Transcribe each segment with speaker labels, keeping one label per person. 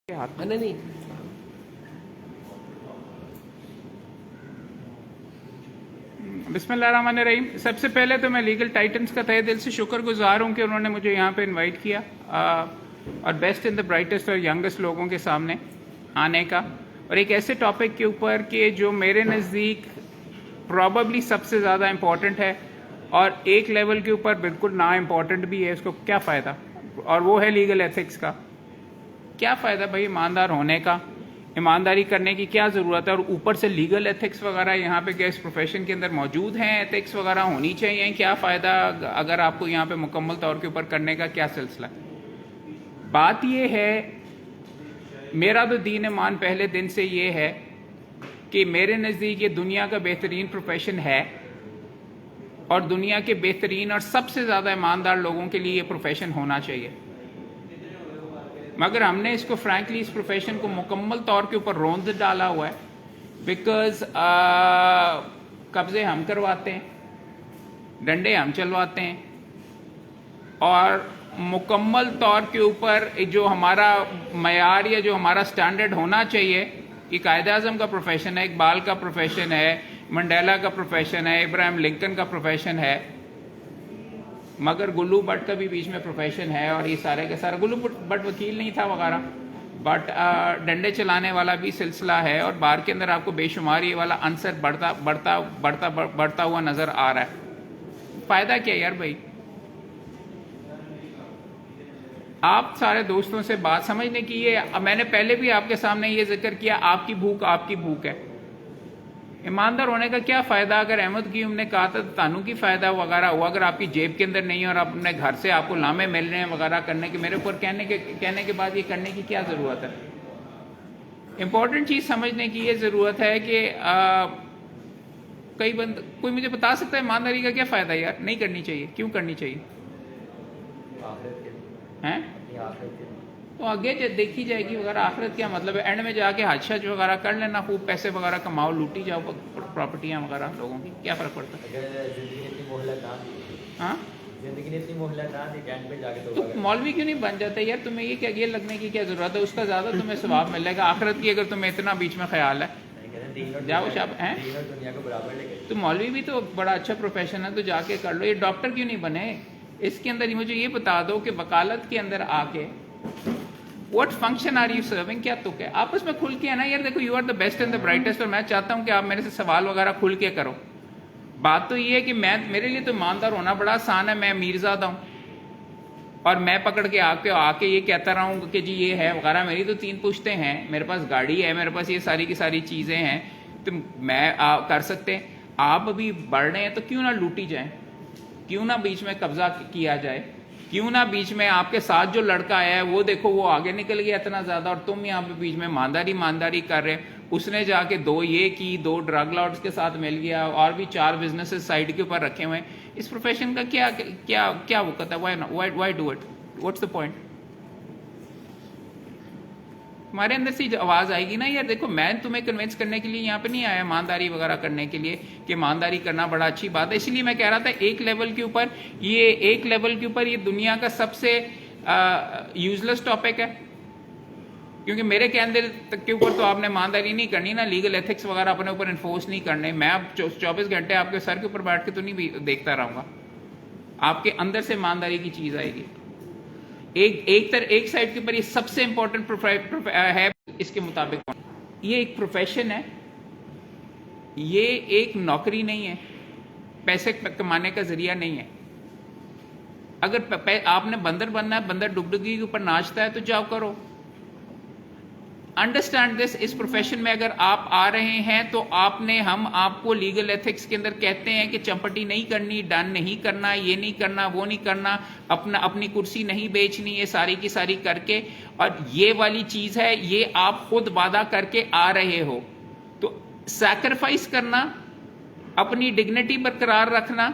Speaker 1: نہیں
Speaker 2: بسم اللہ الرحمن الرحیم. سب سے پہلے تو میں لیگل ٹائٹنز کا تہہ دل سے شکر گزار ہوں کہ انہوں نے مجھے یہاں پہ انوائٹ کیا اور بیسٹ ان دا برائٹسٹ اور ینگسٹ لوگوں کے سامنے آنے کا، اور ایک ایسے ٹاپک کے اوپر کہ جو میرے نزدیک پرابیبلی سب سے زیادہ امپورٹنٹ ہے اور ایک لیول کے اوپر بالکل نا امپورٹنٹ بھی ہے. اس کو کیا فائدہ، اور وہ ہے لیگل ایتھکس کا. کیا فائدہ بھائی ایماندار ہونے کا، ایمانداری کرنے کی کیا ضرورت ہے، اور اوپر سے لیگل ایتھکس وغیرہ یہاں پہ کیا اس پروفیشن کے اندر موجود ہیں؟ ایتھکس وغیرہ ہونی چاہیے. کیا فائدہ اگر آپ کو یہاں پہ مکمل طور کے اوپر کرنے کا کیا سلسلہ؟ بات یہ ہے، میرا تو دین ایمان پہلے دن سے یہ ہے کہ میرے نزدیک یہ دنیا کا بہترین پروفیشن ہے اور دنیا کے بہترین اور سب سے زیادہ ایماندار لوگوں کے لیے یہ پروفیشن ہونا چاہیے. مگر ہم نے اس کو فرینکلی اس پروفیشن کو مکمل طور کے اوپر روند ڈالا ہوا ہے، بیکاز قبضے ہم کرواتے ہیں، ڈنڈے ہم چلواتے ہیں، اور مکمل طور کے اوپر جو ہمارا معیار یا جو ہمارا سٹینڈرڈ ہونا چاہیے، یہ قائد اعظم کا پروفیشن ہے، اقبال کا پروفیشن ہے، منڈیلا کا پروفیشن ہے، ابراہیم لنکن کا پروفیشن ہے، مگر گلو بٹ کا بھی بیچ میں پروفیشن ہے. اور یہ سارے کے سارے، گلو بٹ وکیل نہیں تھا وغیرہ، بٹ ڈنڈے چلانے والا بھی سلسلہ ہے، اور بار کے اندر آپ کو بے شمار یہ والا عنصر بڑھتا ہوا نظر آ رہا ہے. فائدہ کیا یار بھائی؟ آپ سارے دوستوں سے بات سمجھنے کی، یہ میں نے پہلے بھی آپ کے سامنے یہ ذکر کیا، آپ کی بھوک ہے. ایماندار ہونے کا کیا فائدہ؟ اگر احمد کیوم نے کہا تھا تانوں کی فائدہ وغیرہ ہوا، اگر آپ کی جیب کے اندر نہیں ہے اور اپنے گھر سے آپ کو لامے مل رہے ہیں وغیرہ کرنے کے، میرے اوپر کہنے کے بعد یہ کرنے کی کیا ضرورت ہے؟ امپورٹنٹ چیز سمجھنے کی یہ ضرورت ہے کہ کوئی مجھے بتا سکتا ہے ایمانداری کا کیا فائدہ؟ یار نہیں کرنی چاہیے. کیوں کرنی چاہیے؟ ہیں تو آگے دیکھی جائے گی وغیرہ. آخرت کیا مطلب ہے؟ اینڈ میں جا کے حج شج وغیرہ کر لینا، خوب پیسے وغیرہ کماؤ، لوٹی جاؤ پراپرٹیاں وغیرہ لوگوں کی، کیا فرق پڑتا ہے؟ ہاں تو مولوی کیوں نہیں بن جاتا یار؟ تمہیں یہ لگنے کی کیا ضرورت ہے؟ اس کا زیادہ تمہیں ثواب ملے گا آخرت کی، اگر تمہیں اتنا بیچ میں خیال ہے. جاؤ شاپ ہیں تو مولوی بھی تو بڑا اچھا پروفیشن ہے، تو جا کے کر لو. یہ ڈاکٹر کیوں نہیں بنے؟ اس کے اندر مجھے یہ بتا دو کہ وکالت کے اندر آ کے what function are you serving? کیا تک ہے؟ آپ اس میں کھل کے ہے نا یار، دیکھو you are the best and the brightest, اور میں چاہتا ہوں کہ آپ میرے سے سوال وغیرہ کھل کے کرو. بات تو یہ ہے کہ میرے لیے تو ایماندار ہونا بڑا آسان ہے. میں میرزادہ ہوں اور میں پکڑ کے آ کے یہ کہتا رہا ہوں کہ جی یہ ہے وغیرہ. میری تو 3 پشتیں ہیں، میرے پاس گاڑی ہے، میرے پاس یہ ساری کی ساری چیزیں ہیں، تو میں کر سکتے ہیں. آپ ابھی بڑھ رہے ہیں تو کیوں نہ لوٹی جائیں؟ کیوں نہ بیچ میں قبضہ کیا جائے؟ کیوں نہ بیچ میں آپ کے ساتھ جو لڑکا آیا ہے وہ دیکھو وہ آگے نکل گیا اتنا زیادہ، اور تم یہاں پہ بیچ میں مانداری کر رہے. اس نے جا کے 2 یہ کی، 2 ڈرگ لارڈز کے ساتھ مل گیا، اور بھی 4 بزنسز سائڈ کے اوپر رکھے ہوئے ہیں. اس پروفیشن کا کیا وقت ہے؟ Why do it? What's the point? ہمارے اندر سے آواز آئے گی نا یار دیکھو، میں تمہیں کنونس کرنے کے لیے یہاں پہ نہیں آیا ایمانداری وغیرہ کرنے کے لیے کہ ایمانداری کرنا بڑا اچھی بات ہے. اس لیے میں کہہ رہا تھا ایک لیول کے اوپر یہ دنیا کا سب سے یوز لیس ٹاپک ہے، کیونکہ میرے کہنے کے اوپر تو آپ نے ایمانداری نہیں کرنی نا، لیگل ایتھکس وغیرہ اپنے اوپر انفورس نہیں کرنے. میں اب 24 گھنٹے آپ کے سر کے اوپر بیٹھ کے تو نہیں دیکھتا رہوں گا. آپ کے اندر سے ایمانداری کی چیز آئے گی. ایک سائڈ کے اوپر یہ سب سے امپورٹنٹ ہے اس کے مطابق. یہ ایک پروفیشن ہے، یہ ایک نوکری نہیں ہے، پیسے کمانے کا ذریعہ نہیں ہے. اگر آپ نے بندر بننا ہے، بندر ڈگڈگی کے اوپر ناچتا ہے تو جاؤ کرو. Understand this. اس پروفیشن میں اگر آپ آ رہے ہیں تو ہم آپ کو لیگل ایتھکس کے اندر کہتے ہیں کہ چمپٹی نہیں کرنی، ڈن نہیں کرنا، یہ نہیں کرنا، وہ نہیں کرنا، اپنی کرسی نہیں بیچنی، یہ ساری کی ساری کر کے. اور یہ والی چیز ہے، یہ آپ خود وعدہ کر کے آ رہے ہو، تو سیکریفائس کرنا، اپنی ڈگنیٹی برقرار رکھنا،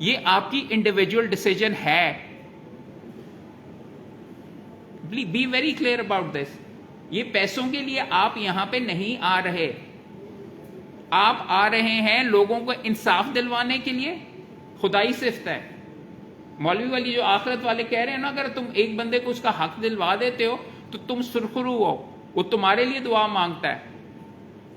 Speaker 2: یہ آپ کی انڈیویجول ڈیسیجن ہے. Be very clear about this. یہ پیسوں کے لیے آپ یہاں پہ نہیں آ رہے، آپ آ رہے ہیں لوگوں کو انصاف دلوانے کے لیے. خدائی صفت ہے. مولوی والی جو آخرت والے کہہ رہے ہیں نا، اگر تم ایک بندے کو اس کا حق دلوا دیتے ہو تو تم سرخرو ہو, وہ تمہارے لیے دعا مانگتا ہے.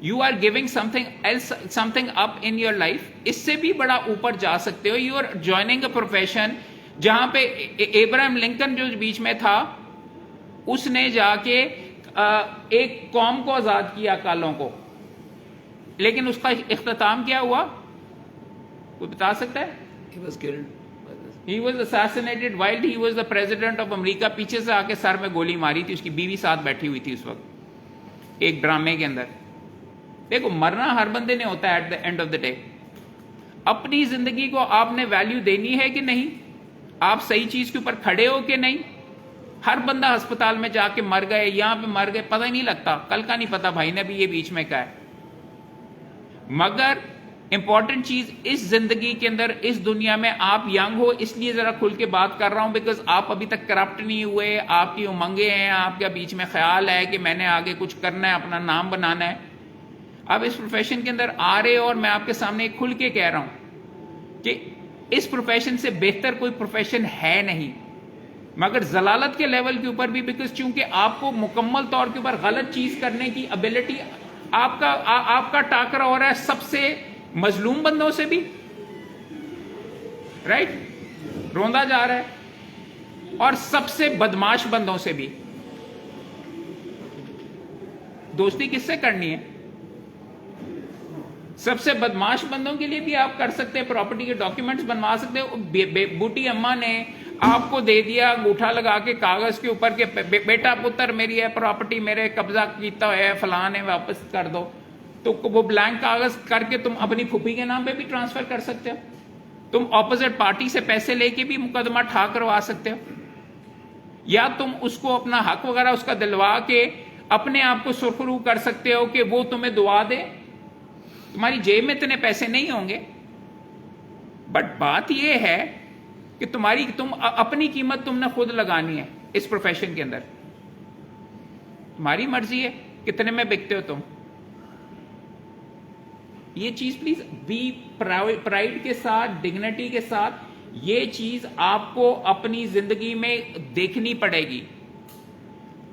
Speaker 2: You are giving something up in your life. اس سے بھی بڑا اوپر جا سکتے ہو. You are joining a profession جہاں پہ ابراہیم لنکن جو بیچ میں تھا, اس نے جا کے ایک قوم کو آزاد کیا, کالوں کو, لیکن اس کا اختتام کیا ہوا کوئی بتا سکتا ہے؟ He was assassinated while he was the president of America. پیچھے سے آ کے سر میں گولی ماری تھی, اس کی بیوی ساتھ بیٹھی ہوئی تھی اس وقت ایک ڈرامے کے اندر. دیکھو مرنا ہر بندے نے ہوتا ہے at the end of the day. اپنی زندگی کو آپ نے ویلیو دینی ہے کہ نہیں؟ آپ صحیح چیز کے اوپر کھڑے ہو کہ نہیں؟ ہر بندہ ہسپتال میں جا کے مر گئے, یہاں پہ مر گئے, پتہ ہی نہیں لگتا, کل کا نہیں پتا بھائی نے بھی یہ بیچ میں کہا ہے. مگر امپورٹنٹ چیز اس زندگی کے اندر, اس دنیا میں آپ ینگ ہو, اس لیے ذرا کھل کے بات کر رہا ہوں, بیکاز آپ ابھی تک کرپٹ نہیں ہوئے, آپ کی امنگیں ہیں, آپ کے بیچ میں خیال ہے کہ میں نے آگے کچھ کرنا ہے, اپنا نام بنانا ہے. اب اس پروفیشن کے اندر آ رہے, اور میں آپ کے سامنے کھل کے کہہ رہا ہوں کہ اس پروفیشن سے بہتر کوئی پروفیشن ہے نہیں, مگر ضلالت کے لیول کے اوپر بھی, بیکاز چونکہ آپ کو مکمل طور کے اوپر غلط چیز کرنے کی ابیلٹی, آپ کا ٹاکرا ہو رہا ہے سب سے مظلوم بندوں سے بھی, رائٹ, روندا جا رہا ہے, اور سب سے بدماش بندوں سے بھی. دوستی کس سے کرنی ہے؟ سب سے بدماش بندوں کے لیے بھی آپ کر سکتے ہیں, پراپرٹی کے ڈاکیومنٹس بنوا سکتے ہیں. بوٹی اماں نے آپ کو دے دیا انگوٹھا لگا کے کاغذ کے اوپر کہ بیٹا پتر میری ہے پراپرٹی, میرے قبضہ کیتا ہے فلاں نے, واپس کر دو, تو وہ بلینک کاغذ کر کے تم اپنی پھوپھی کے نام پہ بھی ٹرانسفر کر سکتے ہو. تم اپوزٹ پارٹی سے پیسے لے کے بھی مقدمہ ٹھا کروا سکتے ہو, یا تم اس کو اپنا حق وغیرہ اس کا دلوا کے اپنے آپ کو سرخرو کر سکتے ہو کہ وہ تمہیں دعا دے. تمہاری جیب میں اتنے پیسے نہیں ہوں گے, بٹ بات یہ ہے کہ تم اپنی قیمت تم نے خود لگانی ہے اس پروفیشن کے اندر. تمہاری مرضی ہے کتنے میں بکتے ہو تم. یہ چیز پلیز بی پرائڈ کے ساتھ, ڈگنیٹی کے ساتھ, یہ چیز آپ کو اپنی زندگی میں دیکھنی پڑے گی.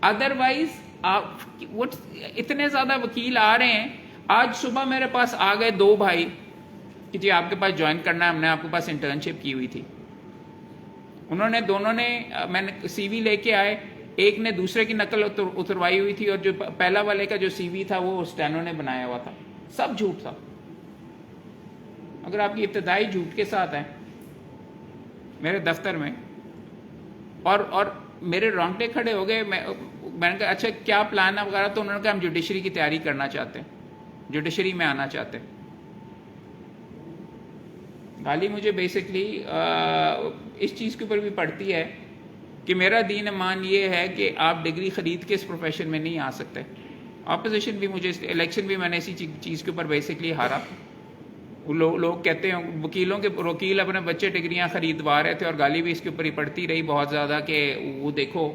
Speaker 2: ادروائز اتنے زیادہ وکیل آ رہے ہیں. آج صبح میرے پاس آ گئے 2 بھائی کہ جی آپ کے پاس جوائن کرنا ہے, ہم نے آپ کے پاس انٹرنشپ کی ہوئی تھی. دونوں نے میں نے سی وی لے کے آئے, ایک نے دوسرے کی نقل اتروائی ہوئی تھی, اور جو پہلا والے کا جو سی وی تھا وہ اسٹینو نے بنایا ہوا تھا. سب جھوٹ تھا. اگر آپ کی ابتدائی جھوٹ کے ساتھ ہیں میرے دفتر میں, اور میرے رونگٹے کھڑے ہو گئے. میں نے کہا اچھا کیا پلان ہے وغیرہ, تو انہوں نے کہا ہم جوڈیشری کی تیاری کرنا چاہتے ہیں, جوڈیشری میں آنا چاہتے ہیں. گالی مجھے بیسکلی اس چیز کے اوپر بھی پڑتی ہے کہ میرا دین ایمان یہ ہے کہ آپ ڈگری خرید کے اس پروفیشن میں نہیں آ سکتے. اپوزیشن بھی مجھے, الیکشن بھی میں نے اسی چیز کے اوپر بیسکلی ہارا. لوگ کہتے ہیں وکیلوں کے وکیل اپنے بچے ڈگریاں خریدوا رہے تھے, اور گالی بھی اس کے اوپر ہی پڑتی رہی بہت زیادہ کہ وہ دیکھو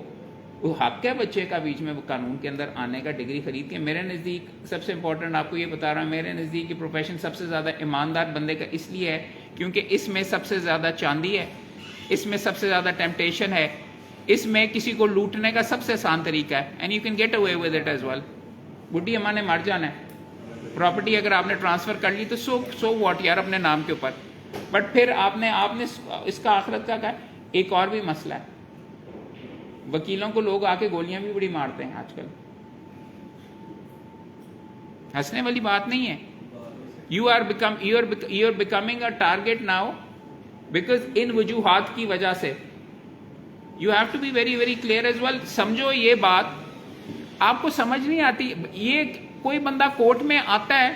Speaker 2: وہ حق ہے بچے کا بیچ میں قانون کے اندر آنے کا, ڈگری خرید کے. میرے نزدیک سب سے امپورٹنٹ آپ کو یہ بتا رہا ہوں, میرے نزدیک یہ پروفیشن سب سے زیادہ ایماندار بندے کا اس لیے ہے کیونکہ اس میں سب سے زیادہ چاندی ہے, اس میں سب سے زیادہ ٹیمپٹیشن ہے, اس میں کسی کو لوٹنے کا سب سے آسان طریقہ ہے, and you can get away with it as well. بڈھی اماں نے مر جانا ہے, پراپرٹی اگر آپ نے ٹرانسفر کر لی تو سو واٹ یار اپنے نام کے اوپر, بٹ پھر آپ نے اس کا آخرت کا کہا. ایک اور بھی مسئلہ ہے, وکیلوں کو لوگ آ کے گولیاں بھی بڑی مارتے ہیں آج کل. ہنسنے والی بات نہیں ہے. You are becoming a target now because ان وجوہات کی وجہ سے. You have to be very very clear as well. سمجھو یہ بات آپ کو سمجھ نہیں آتی. یہ کوئی بندہ کورٹ میں آتا ہے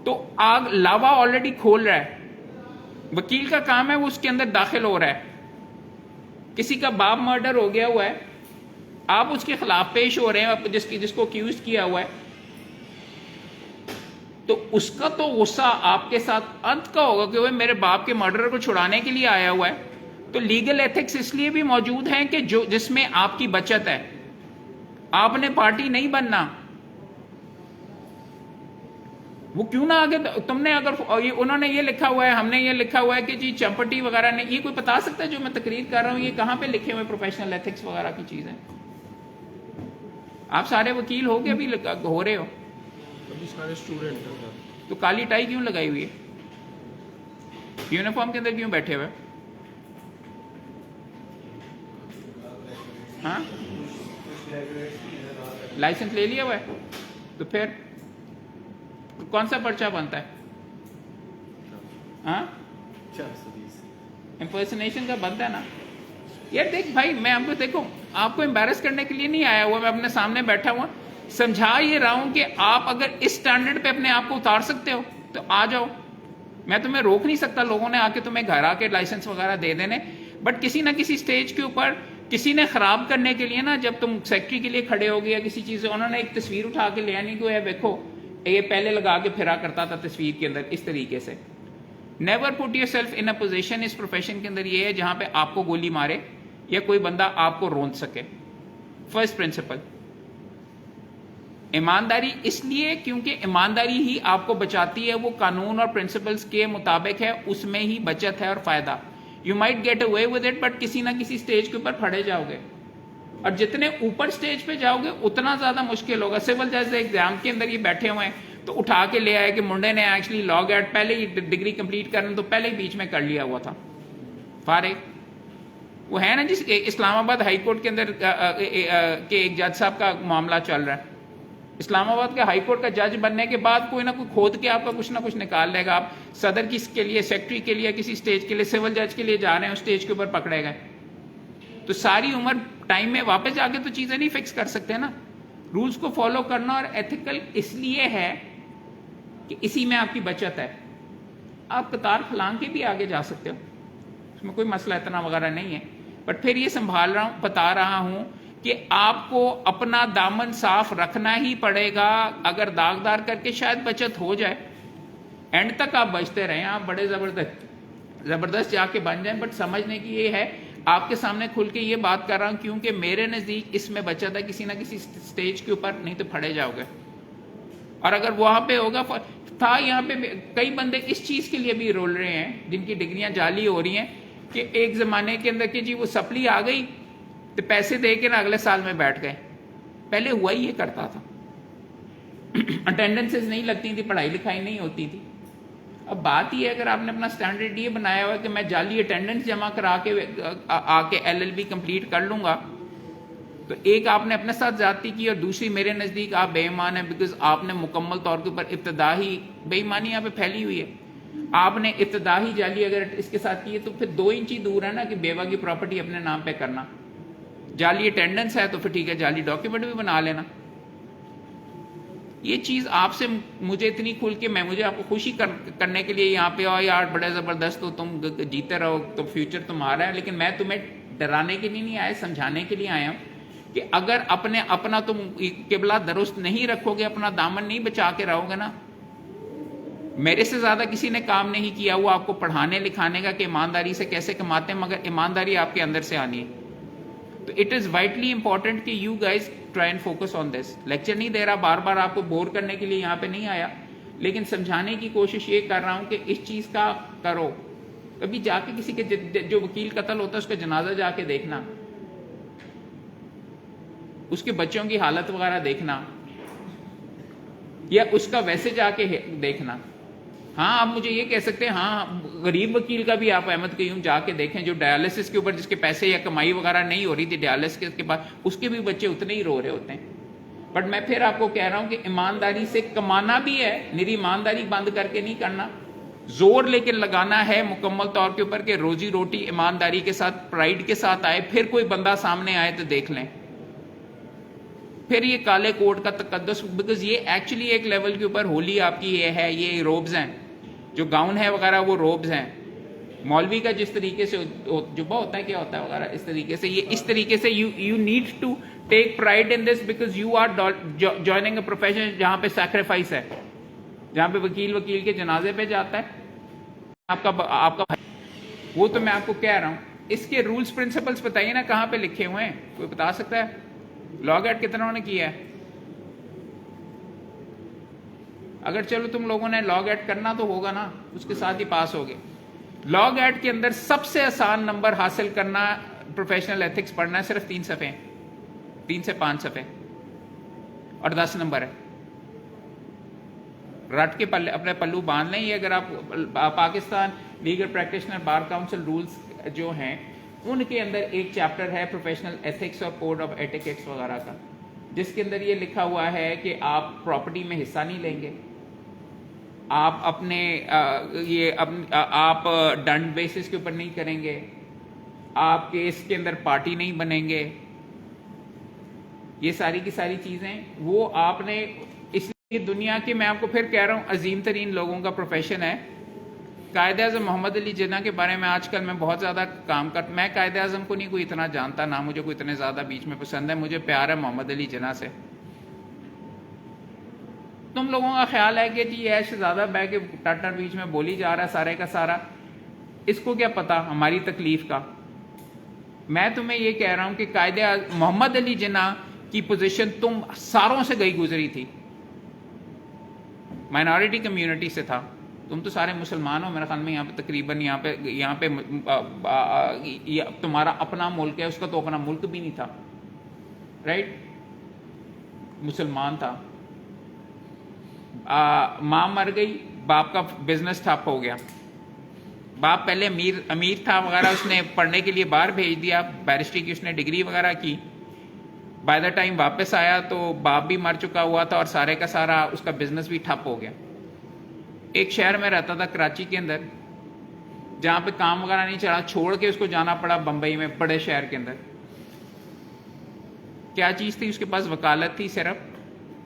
Speaker 2: تو آگ لاوا آلریڈی کھول رہا ہے, وکیل کا کام ہے وہ اس کے اندر داخل ہو رہا ہے. کسی کا باپ مرڈر ہو گیا ہوا ہے, آپ اس کے خلاف پیش ہو رہے ہیں جس کو اکیوز کیا ہوا ہے, تو اس کا تو غصہ آپ کے ساتھ انت کا ہوگا کہ وہ میرے باپ کے مرڈر کو چھڑانے کے لیے آیا ہوا ہے. تو لیگل ایتھکس اس لیے بھی موجود ہیں کہ جس میں آپ کی بچت ہے. آپ نے پارٹی نہیں بننا. وہ کیوں نہ آگے تم نے اگر انہوں نے یہ لکھا ہوا ہے, ہم نے یہ لکھا ہوا ہے کہ جی چمپٹی وغیرہ نے, یہ کوئی بتا سکتا ہے جو میں تقریر کر رہا ہوں یہ کہاں پہ لکھے ہوئے پروفیشنل ایتھکس وغیرہ کی چیزیں؟ آپ سارے وکیل ہو کے ابھی ہو رہے ہو؟
Speaker 1: ابھی سارے اسٹوڈنٹ ہیں.
Speaker 2: تو کالی ٹائی کیوں لگائی ہوئی ہے؟ یونیفارم کے اندر کیوں بیٹھے ہوئے؟ ہاں لائسنس لے لیا ہوا ہے تو پھر کون سا پرچہ بنتا ہے؟ ہاں امپرسنیشن کا بنتا ہے نا یار. دیکھ بھائی میں آپ کو دیکھو آپ کو امبیرس کرنے کے لیے نہیں آیا ہوا, میں اپنے سامنے بیٹھا ہوا سمجھا یہ رہا ہوں کہ آپ اگر اس سٹینڈرڈ پہ اپنے آپ کو اتار سکتے ہو تو آ جاؤ. میں تمہیں روک نہیں سکتا لوگوں نے آ کے تمہیں گھر آ کے لائسنس وغیرہ دے دینے, بٹ کسی نہ کسی سٹیج کے اوپر کسی نے خراب کرنے کے لیے نا, جب تم سیکٹری کے لیے کھڑے ہو گئے یا کسی چیز سے, انہوں نے ایک تصویر اٹھا کے لے آنی کہ دیکھو یہ پہلے لگا کے پھرا کرتا تھا تصویر کے اندر اس طریقے سے. Never put yourself in a position اس پروفیشن کے اندر یہ ہے جہاں پہ آپ کو گولی مارے یا کوئی بندہ آپ کو رون سکے. فرسٹ پرنسپل ایمانداری, اس لیے کیونکہ ایمانداری ہی آپ کو بچاتی ہے, وہ قانون اور پرنسپلز کے مطابق ہے, اس میں ہی بچت ہے اور فائدہ. You might get away with it, but کسی نہ کسی سٹیج کے اوپر پھڑے جاؤ گے, اور جتنے اوپر سٹیج پہ جاؤ گے اتنا زیادہ مشکل ہوگا. سول جج ایگزام کے اندر یہ بیٹھے ہوئے ہیں تو اٹھا کے لے آئے کہ منڈے نے ایکچولی لا گیٹ پہلے ہی ڈگری کمپلیٹ کرنا تو پہلے ہی بیچ میں کر لیا ہوا تھا فارغ. وہ ہے نا جس اسلام آباد ہائی کورٹ کے اندر کے ایک جج صاحب کا معاملہ چل رہا ہے. اسلام آباد کے ہائی کورٹ کا جج بننے کے بعد کوئی نہ کوئی کھود کے آپ کا کچھ نہ کچھ نکال لے گا. آپ صدر کس کے لیے, سیکٹری کے لیے, کسی سٹیج کے لیے, سول جج کے لیے جا رہے ہیں, اس سٹیج کے اوپر پکڑے گئے تو ساری عمر ٹائم میں واپس جا کے تو چیزیں نہیں فکس کر سکتے نا. رولز کو فالو کرنا اور ایتھیکل اس لیے ہے کہ اسی میں آپ کی بچت ہے. آپ قطار پھلانگ کے بھی آگے جا سکتے ہو, اس میں کوئی مسئلہ اتنا وغیرہ نہیں ہے, بٹ پھر یہ سنبھال رہا ہوں, بتا رہا ہوں کہ آپ کو اپنا دامن صاف رکھنا ہی پڑے گا. اگر داغدار کر کے شاید بچت ہو جائے, اینڈ تک آپ بچتے رہیں, آپ بڑے زبردست جا کے بن جائیں, بٹ سمجھنے کی یہ ہے آپ کے سامنے کھل کے یہ بات کر رہا ہوں کیونکہ میرے نزدیک اس میں بچت ہے. کسی نہ کسی سٹیج کے اوپر نہیں تو پھڑے جاؤ گے. اور اگر وہاں پہ ہوگا تھا, یہاں پہ کئی بندے اس چیز کے لیے بھی رول رہے ہیں جن کی ڈگریاں جعلی ہو رہی ہیں کہ ایک زمانے کے اندر کہ جی وہ سپلی آ گئی تو پیسے دے کے نا اگلے سال میں بیٹھ گئے. پہلے ہوا ہی یہ کرتا تھا, اٹینڈنسز نہیں لگتی تھی, پڑھائی لکھائی نہیں ہوتی تھی. اب بات یہ ہے اگر آپ نے اپنا سٹینڈرڈ یہ بنایا ہوا کہ میں جعلی اٹینڈنس جمع کرا کے آ کے LLB کمپلیٹ کر لوں گا, تو ایک آپ نے اپنے ساتھ زیادتی کی, اور دوسری میرے نزدیک آپ بے ایمان ہیں, بیکاز آپ نے مکمل طور کے اوپر ابتدائی بے ایمانی یہاں پہ پھیلی ہوئی ہے. آپ نے ابتدائی جعلی اگر اس کے ساتھ کی ہے تو پھر 2 انچ دور ہے نا کہ بیوہ کی پراپرٹی اپنے نام پہ کرنا. جعلی اٹینڈنس ہے تو پھر ٹھیک ہے, جعلی ڈاکیومنٹ بھی بنا لینا. یہ چیز آپ سے مجھے اتنی کھل کے مجھے آپ کو خوشی کرنے کے لیے یہاں پہ آؤ یار بڑے زبردست ہو تم, جیتے رہو تو فیوچر تمہارا ہے, لیکن میں تمہیں ڈرانے کے لیے نہیں آیا, سمجھانے کے لیے آیا ہوں کہ اگر اپنا تم قبلہ درست نہیں رکھو گے, اپنا دامن نہیں بچا کے رہو گے نا, میرے سے زیادہ کسی نے کام نہیں کیا ہوا آپ کو پڑھانے لکھانے کا کہ ایمانداری سے کیسے کماتے ہیں, مگر ایمانداری آپ کے اندر سے آنی ہے. تو اٹ از وائٹلی امپورٹنٹ کہ you guys try and focus on this. Lecture نہیں دے رہا, بار بار آپ کو بور کرنے کے لیے یہاں پہ نہیں آیا, لیکن سمجھانے کی کوشش یہ کر رہا ہوں کہ اس چیز کا کرو. کبھی جا کے کسی کے جو وکیل قتل ہوتا ہے اس کا جنازہ جا کے دیکھنا, اس کے بچوں کی حالت وغیرہ دیکھنا, یا اس کا ویسے جا کے دیکھنا. ہاں آپ مجھے یہ کہہ سکتے ہیں ہاں غریب وکیل کا بھی آپ احمد قیوم جا کے دیکھیں جو ڈائلسس کے اوپر جس کے پیسے یا کمائی وغیرہ نہیں ہو رہی تھی ڈائلسس کے بعد, اس کے بھی بچے اتنے ہی رو رہے ہوتے ہیں. بٹ میں پھر آپ کو کہہ رہا ہوں کہ ایمانداری سے کمانا بھی ہے, میری ایمانداری بند کر کے نہیں کرنا, زور لے کے لگانا ہے مکمل طور کے اوپر کہ روزی روٹی ایمانداری کے ساتھ پرائڈ کے ساتھ آئے. پھر کوئی بندہ سامنے آئے تو دیکھ لیں, پھر یہ کالے کوٹ کا تقدس, بیکاز یہ ایکچولی ایک لیول کے اوپر ہولی آپ کی یہ ہے, یہ روبز ہیں, جو گاؤن ہے وغیرہ وہ روبز ہیں. مولوی کا جس طریقے سے جبہ ہوتا ہے کیا ہوتا ہے وغیرہ, اس طریقے سے یہ اس طریقے سے you need to take pride in this because you are joining a profession جہاں پہ سیکریفائس ہے, جہاں پہ وکیل کے جنازے پہ جاتا ہے آپ کا وہ تو میں آپ کو کہہ رہا ہوں. اس کے رولز پرنسپلز بتائیے نا کہاں پہ لکھے ہوئے ہیں, کوئی بتا سکتا ہے؟ لاگ ایٹ کتنوں نے کیا ہے؟ اگر چلو تم لوگوں نے لاگ ایٹ کرنا تو ہوگا نا, اس کے ساتھ ہی پاس ہوگے. لاگ ایٹ کے اندر سب سے آسان نمبر حاصل کرنا پروفیشنل ایتھکس پڑھنا ہے, صرف 3 صفحے, 3 سے 5 صفحے. اور 10 نمبر ہے. رٹ کے اپنے پلو باندھ لیں. یہ اگر آپ پاکستان لیگل پریکٹیشنر بار کاؤنسل رولز جو ہیں ان کے اندر ایک چیپٹر ہے پروفیشنل ایتھکس اور کوڈ آف ایٹیکٹس وغیرہ کا, جس کے اندر یہ لکھا ہوا ہے کہ آپ پراپرٹی میں حصہ نہیں لیں گے, آپ اپنے آپ ڈنڈ بیسس کے اوپر نہیں کریں گے, آپ کیس کے اندر پارٹی نہیں بنیں گے. یہ ساری کی ساری چیزیں وہ آپ نے, اس لیے دنیا کے, میں آپ کو پھر کہہ رہا ہوں, عظیم ترین لوگوں کا پروفیشن ہے. قائد اعظم محمد علی جناح کے بارے میں آج کل میں بہت زیادہ کام میں قائد اعظم کو نہیں کوئی اتنا جانتا, نہ مجھے کوئی اتنے زیادہ بیچ میں پسند ہے. مجھے پیار ہے محمد علی جناح سے. تم لوگوں کا خیال ہے کہ جی ایش زیادہ بہ کے ٹاٹر بیچ میں بولی جا رہا ہے سارے کا سارا, اس کو کیا پتا ہماری تکلیف کا. میں تمہیں یہ کہہ رہا ہوں کہ قائد محمد علی جناح کی پوزیشن تم ساروں سے گئی گزری تھی, مائنورٹی کمیونٹی سے تھا. تم تو سارے مسلمان ہو میرے خیال میں, یہاں پہ تقریباً یہاں پہ تمہارا اپنا ملک ہے, اس کا تو اپنا ملک بھی نہیں تھا, رائٹ, مسلمان تھا. ماں مر گئی, باپ کا بزنس ٹھپ ہو گیا. باپ پہلے امیر تھا وغیرہ, اس نے پڑھنے کے لیے باہر بھیج دیا, بیرسٹری کی اس نے ڈگری وغیرہ کی. بائی دا ٹائم واپس آیا تو باپ بھی مر چکا ہوا تھا اور سارے کا سارا اس کا بزنس بھی ٹھپ ہو گیا. ایک شہر میں رہتا تھا کراچی کے اندر, جہاں پہ کام وغیرہ نہیں چلا, چھوڑ کے اس کو جانا پڑا بمبئی میں, بڑے شہر کے اندر. کیا چیز تھی اس کے پاس؟ وکالت تھی صرف.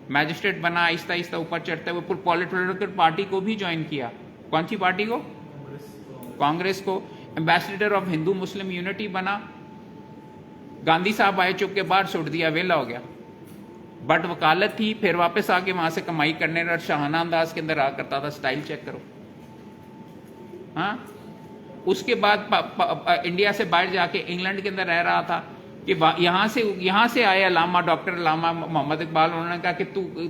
Speaker 2: میجسٹریٹ بنا, آہستہ آہستہ اوپر چڑھتے ہوئے پولیٹیکل پارٹی کو بھی جوائن کیا. کون سی پارٹی کو؟ کانگریس کو. Ambassador of Hindu Muslim unity بنا. گاندھی صاحب آئے, چپ کے باہر سٹ دیا, ویلا ہو گیا. بٹ وکالت تھی. پھر واپس آ کے وہاں سے کمائی کرنے اور شاہانہ انداز کے اندر آ کرتا تھا. سٹائل چیک کرو. ہاں, اس کے بعد انڈیا سے باہر جا کے انگلینڈ کے اندر رہ رہا تھا کہ یہاں سے آئے علامہ ڈاکٹر علامہ محمد اقبال. انہوں نے کہا کہ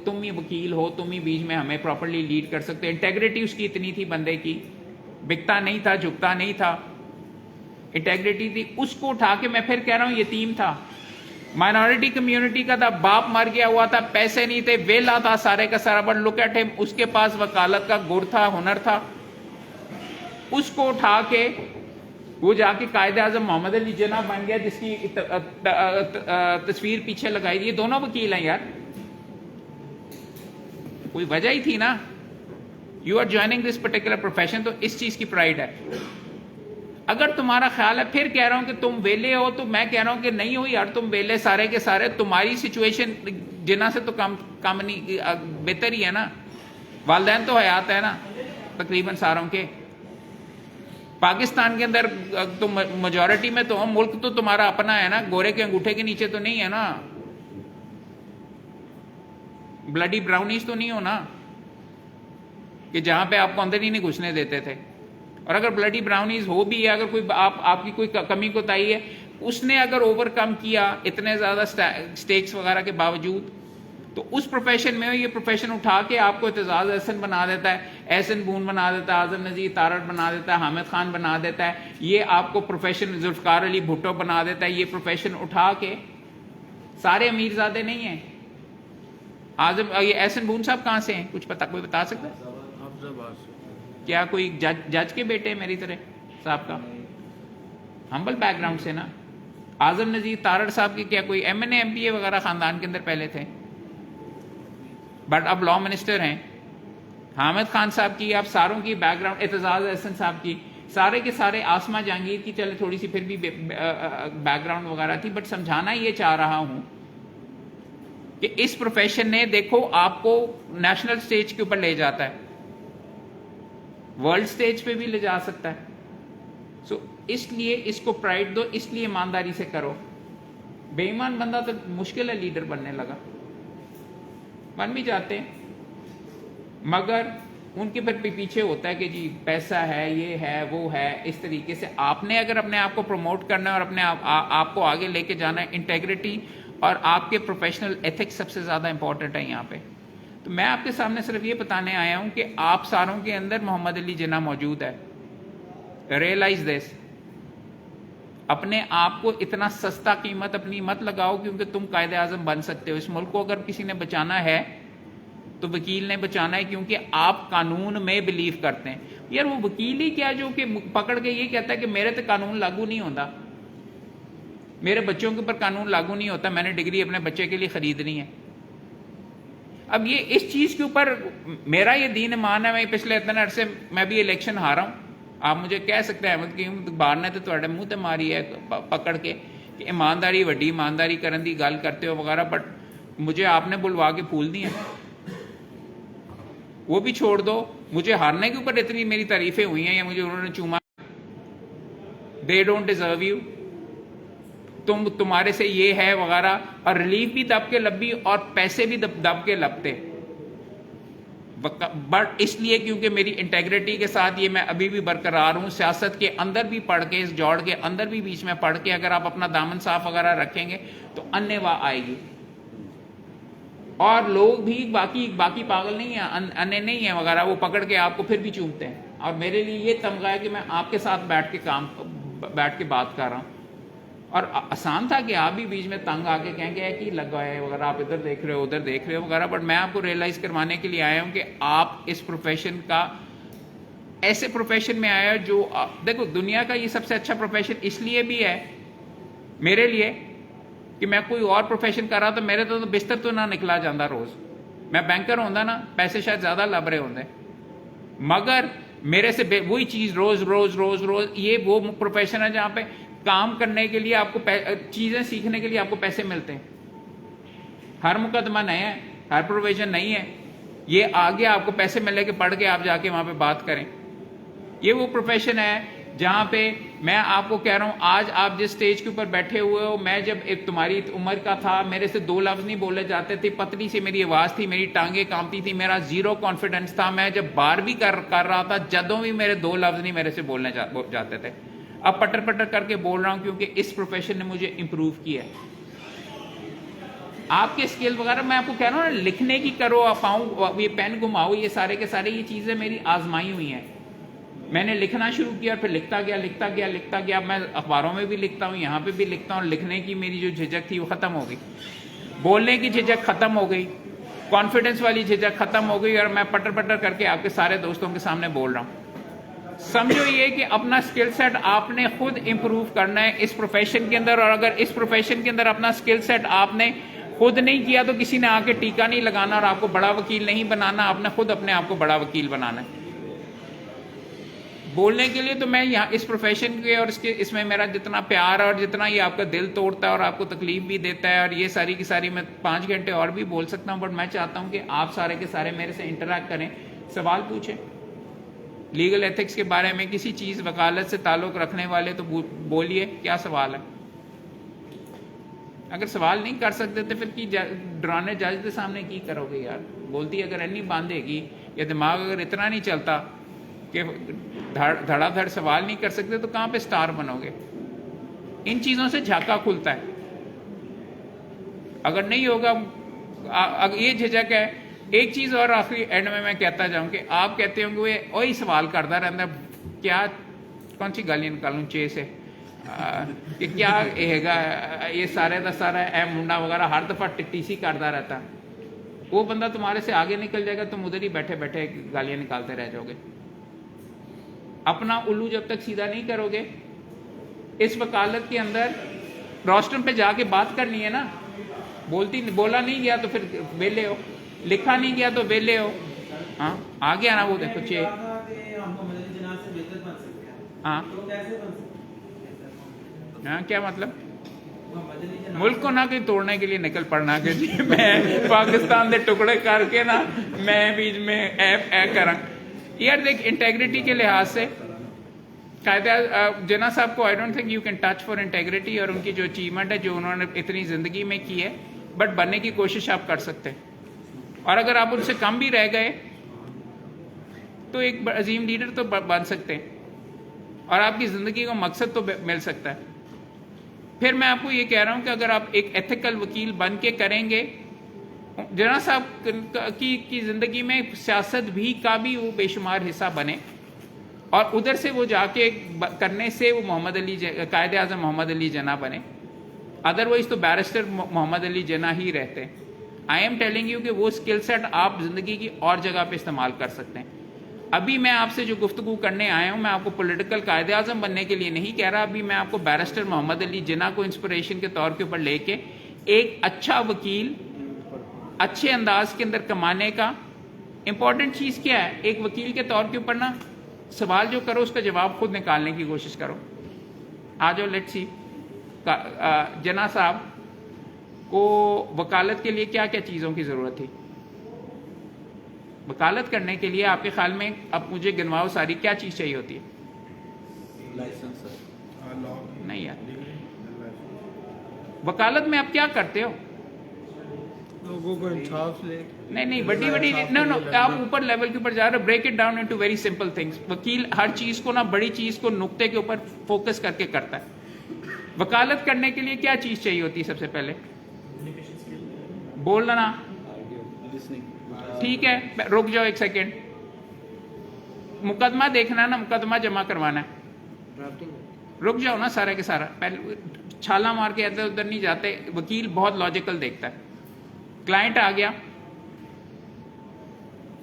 Speaker 2: تم ہی وکیل ہو, تم ہی بیچ میں ہمیں پراپرلی لیڈ کر سکتے. انٹیگریٹی اس کی اتنی تھی بندے کی, بکتا نہیں تھا, جھکتا نہیں تھا, انٹیگریٹی تھی. اس کو اٹھا کے, میں پھر کہہ رہا ہوں, یتیم تھا, مائنورٹی کمیونٹی کا تھا, باپ مر گیا ہوا تھا, پیسے نہیں تھے, ویلا تھا سارے کا سارا. بٹ لک ایٹ ہم, اس کے پاس وکالت کا گر تھا, ہنر تھا. اس کو اٹھا کے وہ جا کے قائد اعظم محمد علی جناح بن گیا, جس کی تصویر پیچھے لگائی. یہ دونوں وکیل ہیں یار, کوئی وجہ ہی تھی نا. You are joining this particular profession, تو اس چیز کی پرائڈ ہے. اگر تمہارا خیال ہے, پھر کہہ رہا ہوں کہ تم ویلے ہو, تو میں کہہ رہا ہوں کہ نہیں ہو یار, تم ویلے سارے کے سارے. تمہاری سچویشن جناح سے تو کم نہیں, بہتر ہی ہے نا. والدین تو حیات ہے نا تقریباً ساروں کے. پاکستان کے اندر تم میجورٹی میں تو, ملک تو تمہارا اپنا ہے نا, گورے کے انگوٹھے کے نیچے تو نہیں ہے نا, بلڈی براؤنیز تو نہیں ہو نا, کہ جہاں پہ آپ کو اندر ہی نہیں گھسنے دیتے تھے. اور اگر بلڈی براؤنیز ہو بھی ہے, اگر کوئی آپ کی کوئی کمی کوتاہی ہے, اس نے اگر اوور کم کیا اتنے زیادہ سٹیکس وغیرہ کے باوجود, تو اس پروفیشن میں یہ پروفیشن اٹھا کے آپ کو اعتزاز احسن بنا دیتا ہے, احسن بون بنا دیتا ہے, اعظم نذیر تارڑ بنا دیتا ہے, حامد خان بنا دیتا ہے, یہ آپ کو پروفیشن ذوالفقار علی بھٹو بنا دیتا ہے. یہ پروفیشن اٹھا کے سارے امیر زادے نہیں ہیں. یہ احسن بون صاحب کہاں سے ہیں, کچھ پتا, کوئی بتا سکتا ہے؟ کیا کوئی جج کے بیٹے میری طرح صاحب کا ہمبل بیک گراؤنڈ سے نا. اعظم نذیر تارڑ صاحب کے کیا کوئی M N A M P A وغیرہ خاندان کے اندر پہلے تھے, بٹ اب لا منسٹر ہیں. حامد خان صاحب کی, آپ ساروں کی بیک گراؤنڈ, اعتزاز احسن صاحب کی, سارے کے سارے. آسما جہانگیر کی چلے تھوڑی سی پھر بھی بیک گراؤنڈ وغیرہ تھی, بٹ سمجھانا یہ چاہ رہا ہوں کہ اس پروفیشن نے دیکھو آپ کو نیشنل سٹیج کے اوپر لے جاتا ہے, ورلڈ سٹیج پہ بھی لے جا سکتا ہے. سو اس لیے اس کو پرائڈ دو, اس لیے ایمانداری سے کرو. بے ایمان بندہ تو مشکل ہے لیڈر بننے لگا, بن بھی جاتے ہیں, مگر ان کے پھر پیچھے ہوتا ہے کہ جی پیسہ ہے, یہ ہے, وہ ہے. اس طریقے سے آپ نے اگر اپنے آپ کو پروموٹ کرنا ہے اور اپنے آپ کو آگے لے کے جانا ہے, انٹیگریٹی اور آپ کے پروفیشنل ایتھکس سب سے زیادہ امپورٹنٹ ہے یہاں پہ. تو میں آپ کے سامنے صرف یہ بتانے آیا ہوں کہ آپ ساروں کے اندر محمد علی جناح موجود ہے. ریئلائز دس. اپنے آپ کو اتنا سستا قیمت اپنی مت لگاؤ کیونکہ تم قائد اعظم بن سکتے ہو. اس ملک کو اگر کسی نے بچانا ہے تو وکیل نے بچانا ہے, کیونکہ آپ قانون میں بلیو کرتے ہیں. یار وہ وکیل ہی کیا جو کہ پکڑ کے یہ کہتا ہے کہ میرے تو قانون لاگو نہیں ہوتا, میرے بچوں کے اوپر قانون لاگو نہیں ہوتا, میں نے ڈگری اپنے بچے کے لیے خریدنی ہے. اب یہ اس چیز کے اوپر میرا یہ دین ایمان ہے. میں پچھلے اتنے عرصے میں بھی الیکشن ہارا ہوں. آپ مجھے کہہ سکتے ہیں احمد کی بار نے تو تھوڑے منہ تے ماری ہے پکڑ کے کہ ایمانداری وڈی ایمانداری کرن دی گل کرتے ہو وغیرہ, بٹ مجھے آپ نے بلوا کے پھول دی ہیں. وہ بھی چھوڑ دو, مجھے ہارنے کے اوپر اتنی میری تعریفیں ہوئی ہیں یا مجھے انہوں نے چوما. دے ڈونٹ ڈیزرو یو, تمہارے سے یہ ہے وغیرہ, اور ریلیف بھی دب کے لبی اور پیسے بھی دب کے لبتے, بٹ اس لیے کیونکہ میری انٹیگریٹی کے ساتھ یہ میں ابھی بھی برقرار ہوں. سیاست کے اندر بھی پڑھ کے, اس جوڑ کے اندر بھی بیچ میں پڑھ کے اگر آپ اپنا دامن صاف وغیرہ رکھیں گے تو انے واہ آئے گی. اور لوگ بھی باقی پاگل نہیں ہیں, انے نہیں ہیں وغیرہ, وہ پکڑ کے آپ کو پھر بھی چومتے ہیں. اور میرے لیے یہ تمغہ ہے کہ میں آپ کے ساتھ بیٹھ کے بات کر رہا ہوں. اور آسان تھا کہ آپ بھی بیچ میں تنگ آ کے کہیں گے کہ لگا ہے وغیرہ, آپ ادھر دیکھ رہے ہو ادھر دیکھ رہے ہو وغیرہ, بٹ میں آپ کو ریئلائز کروانے کے لیے آیا ہوں کہ آپ اس پروفیشن کا ایسے پروفیشن میں آیا جو دیکھو دنیا کا یہ سب سے اچھا پروفیشن اس لیے بھی ہے میرے لیے کہ میں کوئی اور پروفیشن کر رہا تو میرے تو بستر تو نہ نکلا جاتا روز. میں بینکر ہوندا نا, پیسے شاید زیادہ لب رہے ہوندے, مگر میرے سے وہی چیز روز روز روز روز, یہ وہ پروفیشن ہے جہاں پہ کام کرنے کے لیے آپ کو چیزیں سیکھنے کے لیے آپ کو پیسے ملتے ہیں. ہر مقدمہ نہیں ہے, ہر پروفیشن نہیں ہے. یہ آگے آپ کو پیسے ملے کہ پڑھ کے آپ جا کے وہاں پہ بات کریں. یہ وہ پروفیشن ہے جہاں پہ میں آپ کو کہہ رہا ہوں, آج آپ جس سٹیج کے اوپر بیٹھے ہوئے ہو, میں جب ایک تمہاری عمر کا تھا میرے سے 2 لفظ نہیں بولے جاتے تھے, پتلی سی میری آواز تھی, میری ٹانگیں کانپتی تھی, میرا زیرو کانفیڈنس تھا. میں جب بار بھی کر رہا تھا جدوں بھی میرے 2 لفظ نہیں میرے سے بولنے جاتے تھے. اب پٹر کر کے بول رہا ہوں کیونکہ اس پروفیشن نے مجھے امپروو کیا ہے. آپ کے سکل وغیرہ میں آپ کو کہہ رہا ہوں نا, لکھنے کی کرو, پاؤں یہ پین گھماؤ, یہ سارے کے سارے یہ چیزیں میری آزمائی ہوئی ہیں. میں نے لکھنا شروع کیا اور پھر لکھتا گیا. میں اخباروں میں بھی لکھتا ہوں, یہاں پہ بھی لکھتا ہوں. لکھنے کی میری جو جھجک تھی وہ ختم ہو گئی, بولنے کی جھجک ختم ہو گئی, کانفیڈنس والی جھجک ختم ہو گئی, اور میں پٹر کر کے آپ کے سارے دوستوں کے سامنے بول رہا ہوں. سمجھو یہ کہ اپنا سکل سیٹ آپ نے خود امپروو کرنا ہے اس پروفیشن کے اندر, اور اگر اس پروفیشن کے اندر اپنا سکل سیٹ آپ نے خود نہیں کیا تو کسی نے آ کے ٹیکا نہیں لگانا اور آپ کو بڑا وکیل نہیں بنانا. آپ نے خود اپنے آپ کو بڑا وکیل بنانا ہے. بولنے کے لیے تو میں یہاں اس پروفیشن کے اور اس میں میرا جتنا پیار ہے اور جتنا یہ آپ کا دل توڑتا ہے اور آپ کو تکلیف بھی دیتا ہے, اور یہ ساری کی ساری میں 5 گھنٹے اور بھی بول سکتا ہوں, بٹ میں چاہتا ہوں کہ آپ سارے کے سارے میرے سے انٹریکٹ کریں, سوال پوچھیں لیگل ایتھکس کے بارے میں. کسی چیز وکالت سے تعلق رکھنے والے تو بولیے کیا سوال ہے. اگر سوال نہیں کر سکتے تو پھر کی ڈرانے جج کے سامنے کی کرو گے یار. بولتی اگر اینی باندھے گی یا دماغ اگر اتنا نہیں چلتا کہ دھڑا دھڑ سوال نہیں کر سکتے تو کہاں پہ سٹار بنو گے. ان چیزوں سے جھاکا کھلتا ہے. اگر نہیں ہوگا, یہ جھجک ہے. ایک چیز اور آخری اینڈ میں کہتا جاؤں کہ آپ کہتے ہوں گے وہی سوال کرتا رہتا ہے, کیا کون سی گالیاں نکالوں چے سے, کہ کیا ہے گا یہ سارے کا سارا اے منڈا وغیرہ ہر دفعہ ٹی سی کرتا رہتا. وہ بندہ تمہارے سے آگے نکل جائے گا, تم ادھر ہی بیٹھے بیٹھے گالیاں نکالتے رہ جاؤ گے. اپنا الو جب تک سیدھا نہیں کرو گے, اس وکالت کے اندر روسٹرم پہ جا کے بات کرنی ہے نا. بولا نہیں گیا تو پھر ویلے ہو, لکھا نہیں گیا تو ویلے ہو. ہاں آ گیا نا وہ دیکھو چے. ہاں ہاں کیا مطلب, ملک کو نہ کوئی توڑنے کے لیے نکل پڑنا کہ جی میں پاکستان دے ٹکڑے کر کے نا میں بیچ میں اے کراں. یار دیکھ انٹیگریٹی کے لحاظ سے قاعدہ جناح صاحب کو I don't think you can touch for integrity, اور ان کی جو اچیومنٹ ہے جو انہوں نے اتنی زندگی میں کی ہے, بٹ بننے کی کوشش آپ کر سکتے ہیں. اور اگر آپ ان سے کم بھی رہ گئے تو ایک عظیم لیڈر تو بن سکتے ہیں, اور آپ کی زندگی کو مقصد تو مل سکتا ہے. پھر میں آپ کو یہ کہہ رہا ہوں کہ اگر آپ ایک ایتھیکل وکیل بن کے کریں گے, جناح صاحب کی زندگی میں سیاست بھی کا بھی وہ بے شمار حصہ بنے, اور ادھر سے وہ جا کے کرنے سے وہ قائد اعظم محمد علی جناح بنے. ادروائز تو بیرسٹر محمد علی جناح ہی رہتے. آئی ایم ٹیلنگ یو کہ وہ اسکل سیٹ آپ زندگی کی اور جگہ پہ استعمال کر سکتے ہیں. ابھی میں آپ سے جو گفتگو کرنے آیا ہوں، میں آپ کو پولیٹیکل قائد اعظم بننے کے لیے نہیں کہہ رہا. ابھی میں آپ کو بیرسٹر محمد علی جناح کو انسپریشن کے طور کے اوپر لے کے ایک اچھا وکیل اچھے انداز کے اندر کمانے کا امپورٹنٹ چیز کیا ہے. ایک وکیل کے طور کے اوپر نا سوال جو کرو اس کا جواب خود نکالنے کی کوشش کرو. آ جاؤ لیٹس سی. جناح صاحب کو وکالت کے لیے کیا کیا چیزوں کی ضرورت تھی؟ وکالت کرنے کے لیے آپ کے خیال میں اب مجھے گنواؤ ساری کیا چیز چاہیے ہوتی ہے؟
Speaker 3: لائسنس
Speaker 2: نہیں یار. وکالت میں آپ کیا کرتے ہو؟
Speaker 1: لوگوں کو انصاف لے.
Speaker 2: نہیں بڑی نو آپ اوپر لیول کے اوپر جا رہے. Break it down into very simple things. وکیل ہر چیز کو نا بڑی چیز کو نقطے کے اوپر فوکس کر کے کرتا ہے. وکالت کرنے کے لیے کیا چیز چاہیے ہوتی ہے سب سے پہلے؟ بولنا نا. ٹھیک ہے رک جاؤ ایک سیکنڈ. مقدمہ دیکھنا ہے نا، مقدمہ جمع کروانا ہے. رک جاؤ نا سارا کے سارا. پہلے چھالا مار کے ادھر ادھر نہیں جاتے. وکیل بہت لاجیکل دیکھتا ہے. کلائنٹ آ گیا،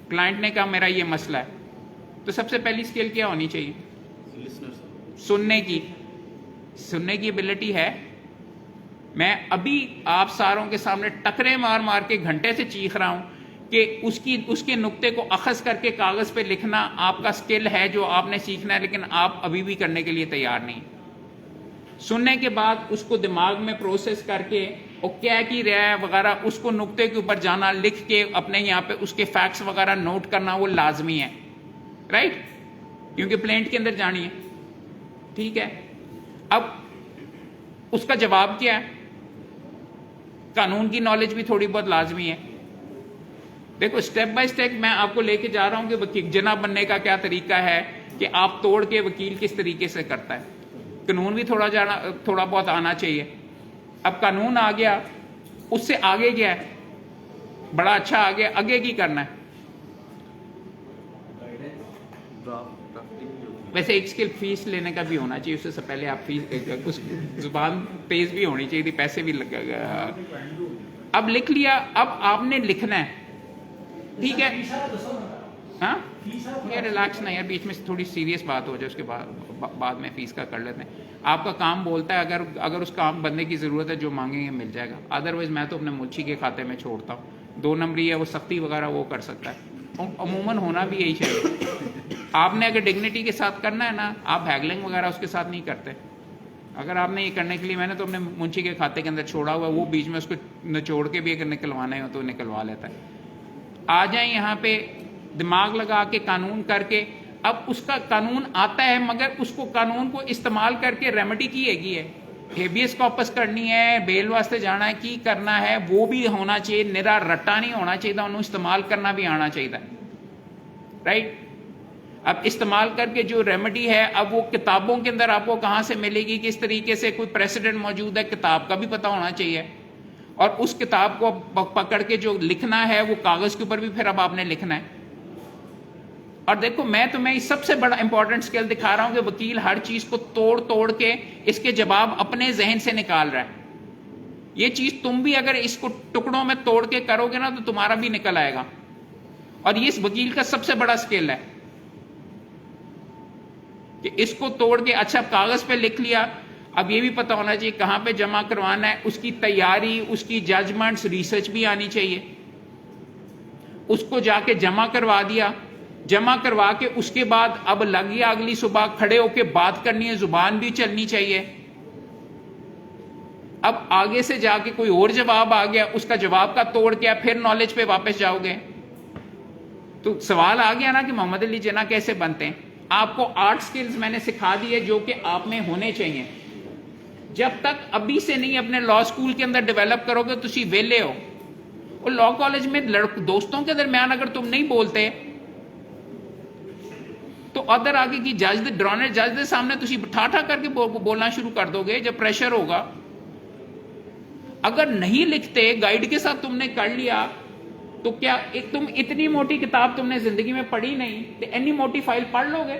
Speaker 2: کلائنٹ نے کہا میرا یہ مسئلہ ہے، تو سب سے پہلی اسکل کیا ہونی چاہیے؟ سننے کی. سننے کی ایبلٹی ہے. میں ابھی آپ ساروں کے سامنے ٹکرے مار مار کے گھنٹے سے چیخ رہا ہوں کہ اس کے نقطے کو اخذ کر کے کاغذ پہ لکھنا آپ کا اسکل ہے جو آپ نے سیکھنا ہے، لیکن آپ ابھی بھی کرنے کے لیے تیار نہیں. سننے کے بعد اس کو دماغ میں پروسیس کر کے وہ کیا کی رہا ہے وغیرہ، اس کو نقطے کے اوپر جانا، لکھ کے اپنے یہاں پہ اس کے فیکٹس وغیرہ نوٹ کرنا وہ لازمی ہے. رائٹ؟ کیونکہ پلینٹ کے اندر جانی ہے. ٹھیک ہے. اب اس کا جواب کیا ہے؟ قانون کی نالج بھی تھوڑی بہت لازمی ہے. دیکھو اسٹیپ بائی اسٹیپ میں آپ کو لے کے جا رہا ہوں کہ وکیل جناح بننے کا کیا طریقہ ہے، کہ آپ توڑ کے وکیل کس طریقے سے کرتا ہے. قانون بھی تھوڑا بہت آنا چاہیے. اب قانون آ گیا، اس سے آگے کیا ہے؟ بڑا اچھا آگے آگے کی کرنا ہے. ویسے ایک اسکل فیس لینے کا بھی ہونا چاہیے. اس سے پہلے آپ فیس کچھ زبان تیز بھی ہونی چاہیے تھی، پیسے بھی لگے گا. اب لکھ لیا، اب آپ نے لکھنا ہے. ٹھیک ہے. ہاں یہ ریلیکس نا یار، بیچ میں تھوڑی سیریس بات ہو جائے، اس کے بعد میں فیس کا کر لیتے ہیں. آپ کا کام بولتا ہے، اگر اس کام بندے کی ضرورت ہے جو مانگیں گے مل جائے گا. ادروائز میں تو اپنے ملچی کے کھاتے میں چھوڑتا ہوں. 2 نمبری ہے، وہ سختی وغیرہ وہ کر سکتا ہے. عموماً ہونا بھی یہی چاہیے. آپ نے اگر ڈگنیٹی کے ساتھ کرنا ہے نا، آپ ہیگلنگ وغیرہ اس کے ساتھ نہیں کرتے. اگر آپ نے یہ کرنے کے لیے، میں نے تو اپنے منشی کے کھاتے کے اندر چھوڑا ہوا، وہ بیچ میں اس کو نچوڑ کے بھی اگر نکلوانا ہو تو نکلوا لیتا ہے. آ جائیں یہاں پہ دماغ لگا کے قانون کر کے. اب اس کا قانون آتا ہے، مگر اس کو قانون کو استعمال کر کے ریمیڈی کی ہے، ہیبیس کارپس کرنی ہے، بیل واسطے جانا ہے، کی کرنا ہے، وہ بھی ہونا چاہیے. نرا رٹا نہیں ہونا چاہیے، انہوں استعمال کرنا بھی آنا چاہیے. رائٹ؟ اب استعمال کر کے جو ریمیڈی ہے، اب وہ کتابوں کے اندر آپ کو کہاں سے ملے گی، کس طریقے سے کوئی پریسیڈنٹ موجود ہے، کتاب کا بھی پتہ ہونا چاہیے. اور اس کتاب کو پکڑ کے جو لکھنا ہے وہ کاغذ کے اوپر بھی پھر اب آپ نے لکھنا ہے. اور دیکھو میں تمہیں سب سے بڑا امپورٹنٹ اسکل دکھا رہا ہوں کہ وکیل ہر چیز کو توڑ کے اس کے جواب اپنے ذہن سے نکال رہا ہے. یہ چیز تم بھی اگر اس کو ٹکڑوں میں توڑ کے کرو گے نا تو تمہارا بھی نکل آئے گا. اور یہ اس وکیل کا سب سے بڑا اسکل ہے کہ اس کو توڑ کے اچھا کاغذ پہ لکھ لیا. اب یہ بھی پتہ ہونا چاہیے کہاں پہ جمع کروانا ہے، اس کی تیاری، اس کی ججمنٹس، ریسرچ بھی آنی چاہیے. اس کو جا کے جمع کروا دیا. جمع کروا کے اس کے بعد اب لگ گیا اگلی صبح کھڑے ہو کے بات کرنی ہے، زبان بھی چلنی چاہیے. اب آگے سے جا کے کوئی اور جواب آ گیا، اس کا جواب کا توڑ کیا، پھر نالج پہ واپس جاؤ گے. تو سوال آ گیا نا کہ محمد علی جناح کیسے بنتے ہیں. آپ کو 8 سکلز میں نے سکھا دیے جو کہ آپ میں ہونے چاہیے. جب تک ابھی سے نہیں اپنے لا اسکول کے اندر ڈیولپ کرو گے تو تسی ویلے ہو. اور لا کالج میں دوستوں کے درمیان اگر تم نہیں بولتے تو ادھر آگے کی جج ڈرانے جج دے سامنے تسی ٹھا کر کے بولنا شروع کر دو گے جب پریشر ہوگا. اگر نہیں لکھتے، گائیڈ کے ساتھ تم نے کر لیا تو کیا تم اتنی موٹی کتاب تم نے زندگی میں پڑھی نہیں تو اتنی موٹی فائل پڑھ لو گے.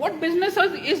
Speaker 2: What business is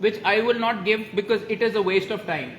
Speaker 2: which I will not give because it is a waste of time।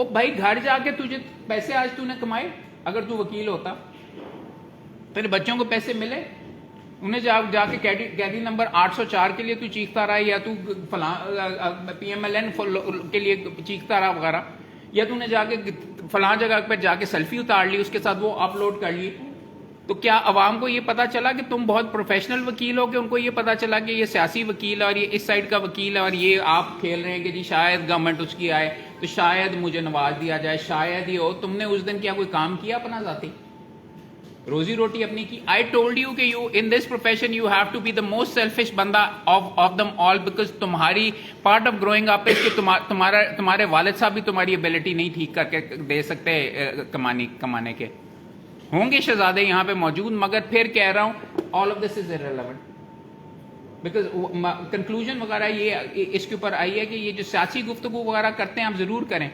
Speaker 2: او بھائی گھر جا کے تجھے پیسے آج تو نے کمائے, اگر تو وکیل ہوتا تیرے بچوں کو پیسے ملے, انہیں جا کے قیدی نمبر 804 کے لیے تو چیختا رہا, یا تو فلاں PMLN کے لیے چیختا رہا وغیرہ, یا تو نے جا کے فلاں جگہ پہ جا کے سیلفی اتار لی, اس کے ساتھ وہ اپلوڈ کر لی, تو کیا عوام کو یہ پتا چلا کہ تم بہت پروفیشنل وکیل ہو, کہ ان کو یہ پتا چلا کہ یہ سیاسی وکیل ہے اور یہ اس سائڈ کا وکیل ہے, اور یہ آپ کھیل رہے ہیں کہ جی شاید گورنمنٹ اس کی آئے تو شاید مجھے نواز دیا جائے, شاید یہ ہو. تم نے اس دن کیا کوئی کام کیا اپنا ذاتی, روزی روٹی اپنی کی؟ آئی ٹولڈ یو کہ you in this profession you have to be the most selfish بندہ آف دم آل, بیکاز تمہاری پارٹ آف گروئنگ اپ ہے کہ تمہارے والد صاحب بھی تمہاری ایبلٹی نہیں ٹھیک کر کے دے سکتے کمانے کے. ہوں گے شہزادے یہاں پہ موجود, مگر پھر کہہ رہا ہوں all of this is irrelevant, because conclusion وغیرہ یہ اس کے اوپر آئی ہے کہ یہ جو سیاسی گفتگو وغیرہ کرتے ہیں آپ ضرور کریں,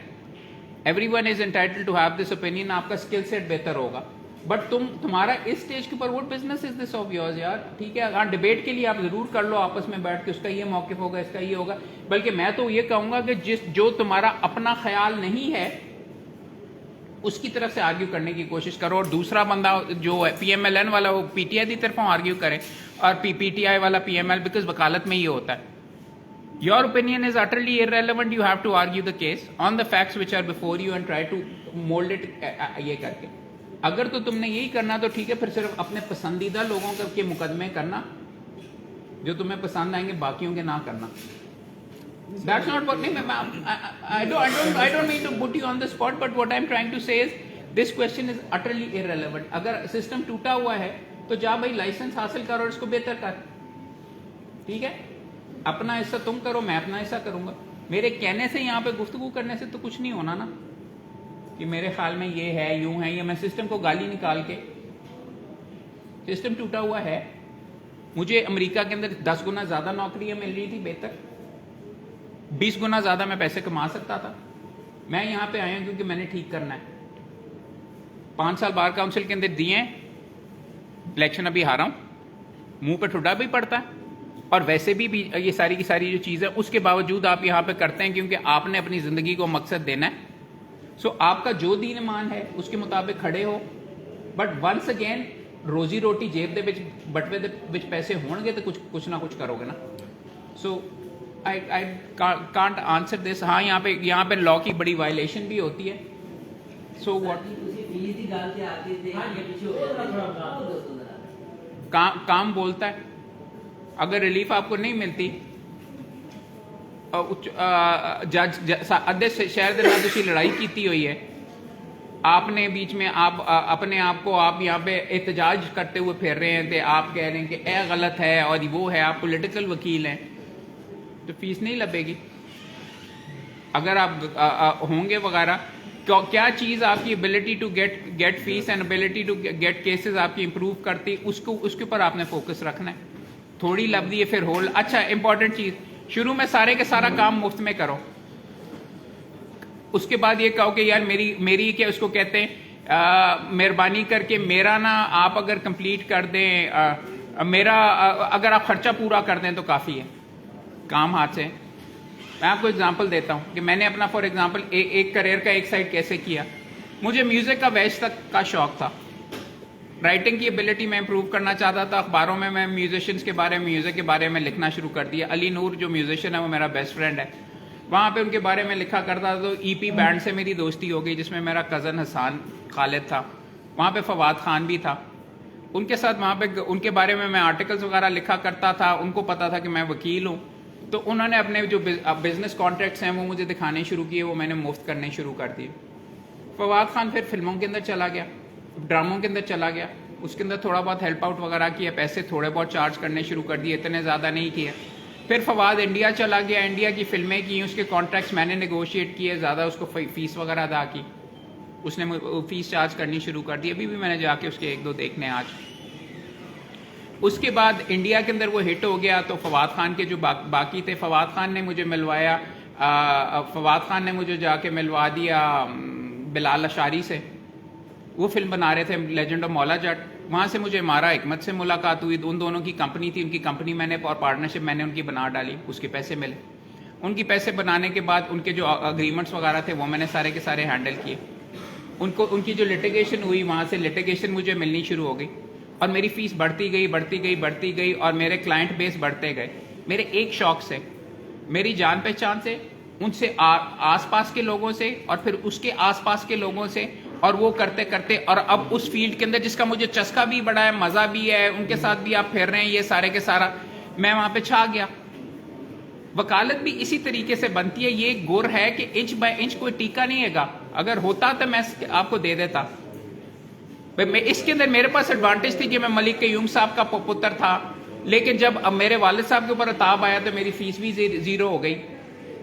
Speaker 2: everyone is entitled to have this opinion, آپ کا اسکل سیٹ بہتر ہوگا, بٹ تمہارا اس اسٹیج کے اوپر what business is this of yours یار. ٹھیک ہے, ہاں ڈیبیٹ کے لیے آپ ضرور کر لو آپس میں بیٹھ کے, اس کا یہ موقف ہوگا, اس کا یہ ہوگا, بلکہ میں تو یہ کہوں گا کہ جو تمہارا اپنا خیال نہیں ہے اس کی طرف سے آرگیو کرنے کی کوشش کرو, اور دوسرا بندہ جو ہے PMLN والا وہ PTI کی طرفوں آرگیو کرے, اور PTI والا PML, بیکاز وکالت میں یہ ہوتا ہے. Your opinion is utterly irrelevant, you have to argue the case on the facts which are before you and try to mold it یہ کر کے. اگر تو تم نے یہی کرنا تو ٹھیک ہے, پھر صرف اپنے پسندیدہ لوگوں کے مقدمے کرنا جو تمہیں پسند آئیں گے, باقیوں کے نہ کرنا. That's not what I don't mean to put you on the spot, but what I'm trying to say is this question is utterly irrelevant. اگر سسٹم ٹوٹا ہوا ہے تو جا بھائی لائسنس حاصل کرو اور اس کو بہتر کر, ٹھیک ہے, اپنا حصہ تم کرو, میں اپنا حصہ کروں گا. میرے کہنے سے یہاں پہ گفتگو کرنے سے تو کچھ نہیں ہونا نا, کہ میرے خیال میں یہ ہے, یوں ہے, یا میں سسٹم کو گالی نکال کے. سسٹم ٹوٹا ہوا ہے. مجھے امریکہ کے اندر 10 گنا زیادہ نوکریاں مل رہی تھی بہتر, 20 گنا زیادہ میں پیسے کما سکتا تھا. میں یہاں پہ آیا ہوں کیونکہ میں نے ٹھیک کرنا ہے. 5 سال بار کاؤنسل کے اندر دیے ہیں, الیکشن ابھی ہارا ہوں, منہ پہ ٹھڈا بھی پڑتا ہے, اور ویسے بھی یہ ساری کی ساری جو چیز ہے اس کے باوجود آپ یہاں پہ کرتے ہیں کیونکہ آپ نے اپنی زندگی کو مقصد دینا ہے. سو آپ کا جو دین ایمان ہے اس کے مطابق کھڑے ہو, بٹ ونس اگین روزی روٹی جیب دے بٹوے دے پیسے ہون گے تو کچھ نہ کچھ کرو گے نا. سو I can't answer this. ہاں یہاں پہ لا کی بڑی وائلیشن بھی ہوتی ہے. سو واٹ کام بولتا ہے. اگر ریلیف آپ کو نہیں ملتی, جج ادھے شہر دے نال تسی لڑائی کیتی ہوئی ہے, آپ نے بیچ میں آپ اپنے آپ کو آپ یہاں پہ احتجاج کرتے ہوئے پھر رہے ہیں, تو آپ کہہ رہے ہیں کہ اے غلط ہے اور وہ ہے, آپ پولیٹیکل وکیل ہیں, تو فیس نہیں لبے گی. اگر آپ ہوں گے وغیرہ, کیا چیز آپ کی ability to get face and ability to get cases آپ کی امپروو کرتی, اس کے اوپر آپ نے فوکس رکھنا ہے. تھوڑی لب دی ہے پھر ہول. اچھا امپورٹنٹ چیز, شروع میں سارے کے سارا کام مفت میں کرو, اس کے بعد یہ کہو کہ یار میری کیا اس کو کہتے ہیں, مہربانی کر کے میرا نا آپ اگر کمپلیٹ کر دیں, میرا اگر آپ خرچہ پورا کر دیں تو کافی ہے, کام ہاتھ سے. میں آپ کو اگزامپل دیتا ہوں کہ میں نے اپنا فار ایگزامپل ایک کریئر کا ایک سائڈ کیسے کیا. مجھے میوزک کا ویسٹ تک کا شوق تھا, رائٹنگ کی ایبلٹی میں امپروو کرنا چاہتا تھا. اخباروں میں میوزیشینس کے بارے میں, میوزک کے بارے میں لکھنا شروع کر دیا. علی نور جو میوزیشین ہے وہ میرا بیسٹ فرینڈ ہے, وہاں پہ ان کے بارے میں لکھا کرتا تھا. تو EP بینڈ سے میری دوستی ہو گئی جس میں میرا کزن حسان خالد تھا, وہاں پہ فواد خان بھی تھا. ان کے ساتھ وہاں پہ ان کے بارے میں آرٹیکلس وغیرہ لکھا کرتا تھا. ان کو پتا تھا کہ میں وکیل ہوں, تو انہوں نے اپنے جو بزنس کانٹریکٹس ہیں وہ مجھے دکھانے شروع کیے, وہ میں نے مفت کرنے شروع کر دیے. فواد خان پھر فلموں کے اندر چلا گیا, ڈراموں کے اندر چلا گیا, اس کے اندر تھوڑا بہت ہیلپ آؤٹ وغیرہ کیا, پیسے تھوڑے بہت چارج کرنے شروع کر دیے, اتنے زیادہ نہیں کیے. پھر فواد انڈیا چلا گیا, انڈیا کی فلمیں کی, اس کے کانٹریکٹس میں نے نیگوشیٹ کیے, زیادہ اس کو فیس وغیرہ ادا کی, اس نے فیس چارج کرنی شروع کر دی. ابھی بھی میں نے جا کے اس کے 1-2 دیکھنے آج. اس کے بعد انڈیا کے اندر وہ ہٹ ہو گیا, تو فواد خان کے جو باقی تھے, فواد خان نے مجھے ملوایا, فواد خان نے مجھے جا کے ملوا دیا بلال اشاری سے. وہ فلم بنا رہے تھے لیجنڈ آف مولا جٹ, وہاں سے مجھے مارا حکمت سے ملاقات ہوئی. ان دونوں کی کمپنی تھی, ان کی کمپنی میں نے اور پارٹنرشپ میں نے ان کی بنا ڈالی, اس کے پیسے ملے. ان کی پیسے بنانے کے بعد ان کے جو اگریمنٹس وغیرہ تھے وہ میں نے سارے کے سارے ہینڈل کیے. ان کی جو لٹیگیشن ہوئی وہاں سے لٹیگیشن مجھے ملنی شروع ہو گئی اور میری فیس بڑھتی گئی اور میرے کلائنٹ بیس بڑھتے گئے. میرے ایک شوق سے, میری جان پہچان سے, ان سے آس پاس کے لوگوں سے اور پھر اس کے آس پاس کے لوگوں سے, اور وہ کرتے کرتے اور اب اس فیلڈ کے اندر جس کا مجھے چسکا بھی بڑا ہے, مزہ بھی ہے, ان کے ساتھ بھی آپ پھر رہے ہیں, یہ سارے کے سارا میں وہاں پہ چھا گیا. وکالت بھی اسی طریقے سے بنتی ہے. یہ گر ہے کہ انچ بائی انچ کوئی ٹیکا نہیں ہے گا. اگر ہوتا تو میں آپ کو دے دیتا. میں اس کے اندر میرے پاس ایڈوانٹیج تھی کہ میں ملک قیوم صاحب کا پتر تھا, لیکن جب اب میرے والد صاحب کے اوپر عطاب آیا تو میری فیس بھی زیرو ہو گئی.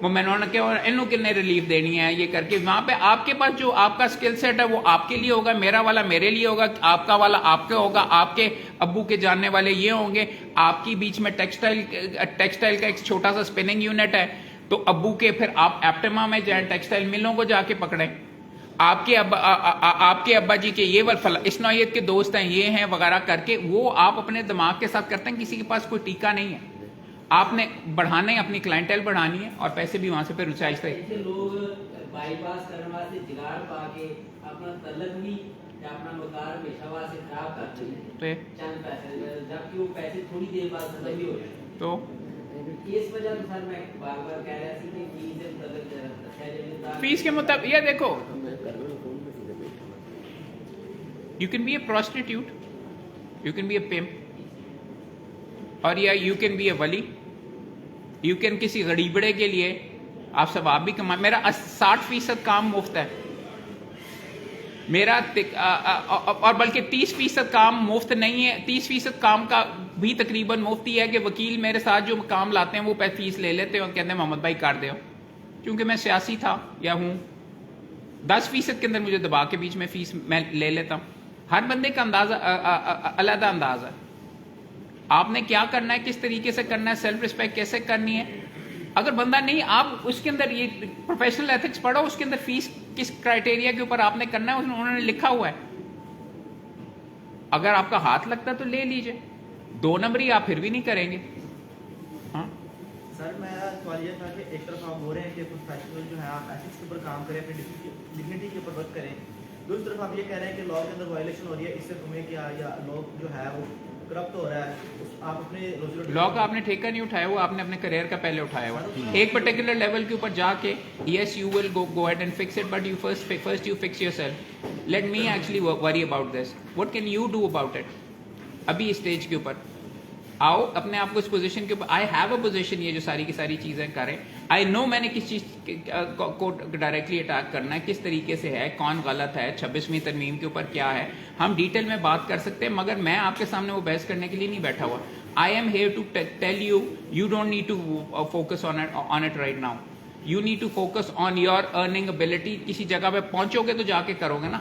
Speaker 2: وہ میں نے کہا انہوں کتنے ریلیف دینی ہے یہ کر کے. وہاں پہ آپ کے پاس جو آپ کا اسکل سیٹ ہے وہ آپ کے لیے ہوگا, میرا والا میرے لیے ہوگا, آپ کا والا آپ کا ہوگا, آپ کے ابو کے جاننے والے یہ ہوں گے, آپ کی بیچ میں ٹیکسٹائل کا ایک چھوٹا سا اسپننگ یونٹ ہے تو ابو کے پھر آپ ایپٹما میں جائیں, ٹیکسٹائل ملوں کو جا کے پکڑیں. آپ کے ابا جی کے یہ اس نوعیت کے دوست ہیں, یہ ہیں وغیرہ کر کے وہ آپ اپنے دماغ کے ساتھ کرتے ہیں. کسی کے پاس کوئی ٹیکا نہیں ہے. آپ نے بڑھانا ہے, اپنی کلائنٹیل بڑھانی ہے اور پیسے بھی وہاں سے پھر آہستہ
Speaker 3: لوگ بائی پاس کرنے واسطے جگاڑ پا کے اپنا تعلق بھی یا اپنا وقار ہمیشہ واسطے خراب کرتے ہیں چند پیسے, جبکہ وہ پیسے تھوڑی دیر بعد ختم بھی ہو جائیں. تو اس وجہ سے سر میں بار بار کہہ رہا تھی کہ فیس سے متعلق
Speaker 2: فیس کے مطابق یہ دیکھو, you can be a prostitute, you can be a pimp, اور یا you can be a wali, you can کسی غریبڑے کے لیے آپ ثواب بھی کما. میرا 60% کام مفت ہے میرا, اور بلکہ 30% کام مفت نہیں ہے. 30% کام کا بھی تقریباً مفت ہی ہے کہ وکیل میرے ساتھ جو کام لاتے ہیں وہ فیس لے لیتے ہیں اور کہتے ہیں محمد بھائی کر دو, کیونکہ میں سیاسی تھا یا ہوں. 10% کے اندر مجھے دبا کے بیچ میں فیس میں لے لیتا ہوں. ہر بندے کا اندازہ علیحدہ انداز ہے. آپ نے کیا کرنا ہے, کس طریقے سے کرنا ہے, سیلف رسپیکٹ کیسے کرنی ہے. اگر بندہ نہیں, آپ اس کے اندر یہ پروفیشنل ایتھکس پڑھو, اس کے اندر فیس کس کرائٹیریا کے اوپر آپ نے کرنا ہے انہوں نے لکھا ہوا ہے. اگر آپ کا ہاتھ لگتا ہے تو لے لیجئے, 2 نمبری آپ پھر بھی نہیں کریں گے. ہاں
Speaker 4: سر میرا سوال یہ تھا کہ ایک طرف آپ بول رہے ہیں کہ پروفیشنل جو ہے آپ ایتھکس کے اوپر کام کریں, اپنی ڈگنیٹی کے اوپر ورک کریں, دوسری طرف آپ یہ کہہ رہے ہیں کہ لا کے اندر وائلیشن ہو رہی ہے, اس سے تمہیں کیا, یا لا جو ہے وہ کرپٹ ہو رہا ہے, آپ اپنے
Speaker 2: لا کا آپ نے ٹھیکہ نہیں اٹھایا ہوا, آپ نے اپنے کریئر کا پہلے اٹھایا ہوا. ایک پرٹیکولر لیول کے اوپر جا کے yes you will go ahead and fix it, but you first you fix your self. Let me actually worry about this, what can you do about it. ابھی اسٹیج کے اوپر آؤ, اپنے آپ کو اس پوزیشن کے اوپر, آئی ہیو اے پوزیشن, یہ جو ساری کی ساری چیزیں کریں. آئی نو میں نے کس چیز کو ڈائریکٹلی اٹیک کرنا ہے, کس طریقے سے ہے, کون غلط ہے, 26ویں ترمیم کے اوپر کیا ہے, ہم ڈیٹیل میں بات کر سکتے ہیں, مگر میں آپ کے سامنے وہ بحث کرنے کے لیے نہیں بیٹھا ہوا. I am here to tell you, you don't need to focus on it right now. You need to focus on your earning ability. کسی جگہ پہ پہنچو گے تو جا کے کرو گے نا.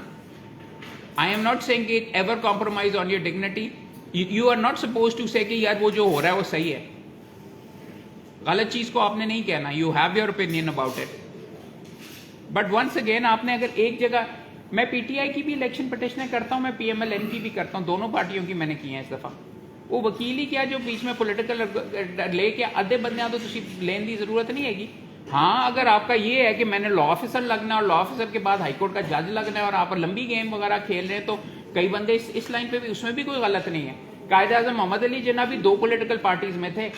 Speaker 2: I am not seeing it ever compromise on your dignity. You are not supposed to say کہ یار وہ جو ہو رہا ہے وہ صحیح ہے. غلط چیز کو آپ نے نہیں کہنا. You have your opinion about it. But once again آپ نے اگر ایک جگہ, میں پی ٹی آئی کی بھی الیکشن پٹیشنیں کرتا ہوں, میں پی ایم ایل این کی بھی کرتا ہوں, دونوں پارٹیوں کی میں نے کی ہیں اس دفعہ. وہ وکیل ہی کیا جو بیچ میں پولیٹیکل لے کے ادھے بندیاں تو تسی لین دی ضرورت نہیں ہے گی. ہاں اگر آپ کا یہ ہے کہ میں نے لا آفیسر لگنا ہے اور لا آفیسر کے بعد ہائی کورٹ کا جج لگنا ہے اور آپ لمبی گیم وغیرہ کھیل رہے ہیں, تو کئی بندے اس لائن پہ بھی, اس میں بھی کوئی غلط نہیں ہے. قائد اعظم محمد علی جناح بھی 2 پولیٹیکل پارٹیز میں تھے.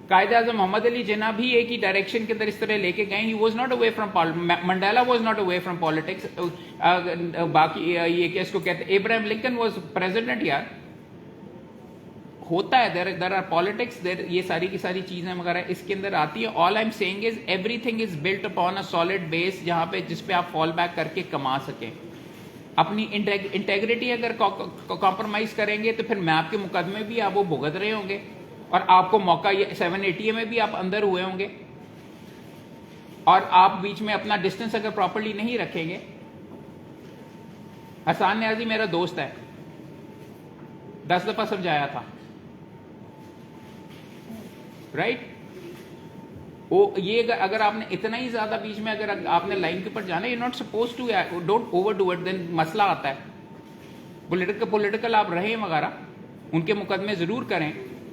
Speaker 2: قائد اعظم محمد علی جناح بھی ایک ہی ڈائریکشن کے اندر اس طرح لے کے گئے. He was not away from Mandela was not away from politics. باقی یہ کہ اس کو کہتے ہیں ابراہیم لنکن واز پریزیڈنٹ. یار ہوتا ہے, دیر آر پالیٹکس, یہ ساری کی ساری چیزیں وغیرہ اس کے اندر آتی ہیں. All I am seeing is everything is built upon a solid base, جہاں پہ جس پہ آپ فال بیک کر کے کما سکیں. اپنی انٹیگریٹی اگر کمپرومائز کریں گے تو پھر میں آپ کے مقدمے بھی آپ وہ بھگت رہے ہوں گے, اور آپ کو موقع 780 میں بھی آپ اندر ہوئے ہوں گے, اور آپ بیچ میں اپنا ڈسٹینس اگر پراپرلی نہیں رکھیں گے. حسان نیازی میرا دوست ہے, 10 دفعہ سمجھایا تھا, رائٹ. وہ یہ اگر آپ نے اتنا ہی زیادہ بیچ میں اگر آپ نے لائن کے اوپر جانا, you not suppose to, don't overdo it, then مسئلہ آتا ہے. پولیٹیکل آپ رہیں وغیرہ, ان کے مقدمے ضرور کریں,